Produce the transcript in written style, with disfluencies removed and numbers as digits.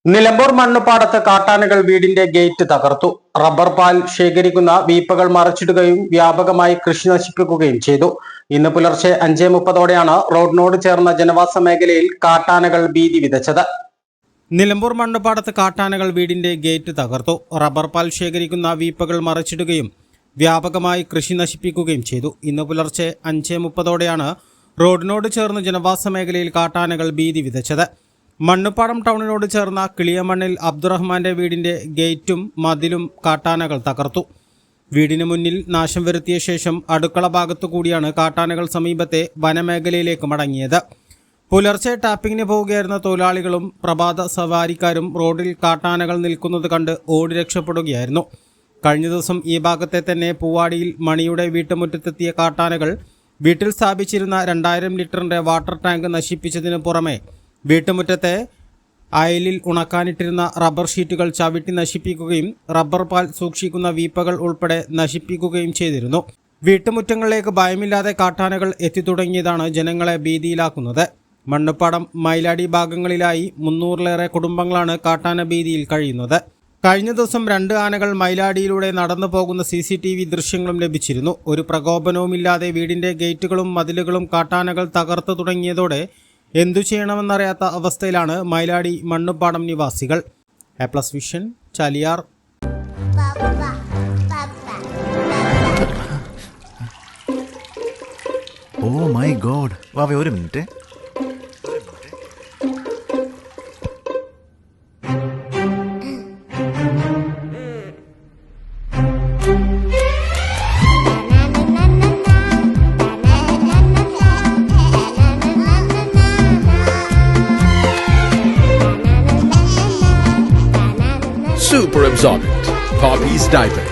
നിലമ്പൂർ മണ്ണുപാടത്ത് കാട്ടാനകൾ വീടിന്റെ ഗേറ്റ് തകർത്തു. റബ്ബർ പാൽ ശേഖരിക്കുന്ന വീപ്പകൾ മറിച്ചിടുകയും വ്യാപകമായി കൃഷി നശിപ്പിക്കുകയും ചെയ്തു. ഇന്ന് പുലർച്ചെ 5:30 റോഡിനോട് ചേർന്ന ജനവാസ മേഖലയിൽ കാട്ടാനകൾ ഭീതി വിതച്ചത്. നിലമ്പൂർ മണ്ണുപാടത്ത് കാട്ടാനകൾ വീടിന്റെ ഗേറ്റ് തകർത്തു. റബ്ബർ പാൽ ശേഖരിക്കുന്ന വീപ്പകൾ മറിച്ചിടുകയും വ്യാപകമായി കൃഷി നശിപ്പിക്കുകയും ചെയ്തു. ഇന്ന് പുലർച്ചെ 5:30 റോഡിനോട് ചേർന്ന ജനവാസ മേഖലയിൽ കാട്ടാനകൾ ഭീതി വിതച്ചത്. മണ്ണുപാടം ടൗണിനോട് ചേർന്ന കിളിയമണ്ണിൽ അബ്ദുറഹ്മാന്റെ വീടിന്റെ ഗേറ്റും മതിലും കാട്ടാനകൾ തകർത്തു. വീടിന് മുന്നിൽ നാശം വരുത്തിയ ശേഷം അടുക്കള ഭാഗത്തു കൂടിയാണ് കാട്ടാനകൾ സമീപത്തെ വനമേഖലയിലേക്ക് മടങ്ങിയത്. പുലർച്ചെ ടാപ്പിങ്ങിന് പോവുകയായിരുന്ന തൊഴിലാളികളും പ്രഭാത സവാരിക്കാരും റോഡിൽ കാട്ടാനകൾ നിൽക്കുന്നത് കണ്ട് ഓടി രക്ഷപ്പെടുകയായിരുന്നു. കഴിഞ്ഞ ദിവസം ഈ ഭാഗത്തെ തന്നെ പൂവാടിയിൽ മണിയുടെ വീട്ടുമുറ്റത്തെത്തിയ കാട്ടാനകൾ വീട്ടിൽ സ്ഥാപിച്ചിരുന്ന 2000 ലിറ്ററിന്റെ വാട്ടർ ടാങ്ക് നശിപ്പിച്ചതിനു പുറമെ വീട്ടുമുറ്റത്തെ അയലിൽ ഉണക്കാനിട്ടിരുന്ന റബ്ബർ ഷീറ്റുകൾ ചവിട്ടി നശിപ്പിക്കുകയും റബ്ബർ പാൽ സൂക്ഷിക്കുന്ന വീപ്പകൾ ഉൾപ്പെടെ നശിപ്പിക്കുകയും ചെയ്തിരുന്നു. വീട്ടുമുറ്റങ്ങളിലേക്ക് ഭയമില്ലാതെ കാട്ടാനകൾ എത്തിത്തുടങ്ങിയതാണ് ജനങ്ങളെ ഭീതിയിലാക്കുന്നത്. മണ്ണുപാടം മൈലാടി ഭാഗങ്ങളിലായി 300-ലേറെ കുടുംബങ്ങളാണ് കാട്ടാന ഭീതിയിൽ കഴിയുന്നത്. കഴിഞ്ഞ ദിവസം 2 ആനകൾ മൈലാടിയിലൂടെ നടന്നു പോകുന്ന CCTV ദൃശ്യങ്ങളും ലഭിച്ചിരുന്നു. ഒരു പ്രകോപനവുമില്ലാതെ വീടിന്റെ ഗേറ്റുകളും മതിലുകളും കാട്ടാനകൾ തകർത്തു തുടങ്ങിയതോടെ എന്തു ചെയ്യണമെന്നറിയാത്ത അവസ്ഥയിലാണ് മൈലാടി മണ്ണുപാടം നിവാസികൾ. A+ vision Chaliyar. Oh my God, വാവേ ഒരു minute. Super absorbent. Poppy's diaper.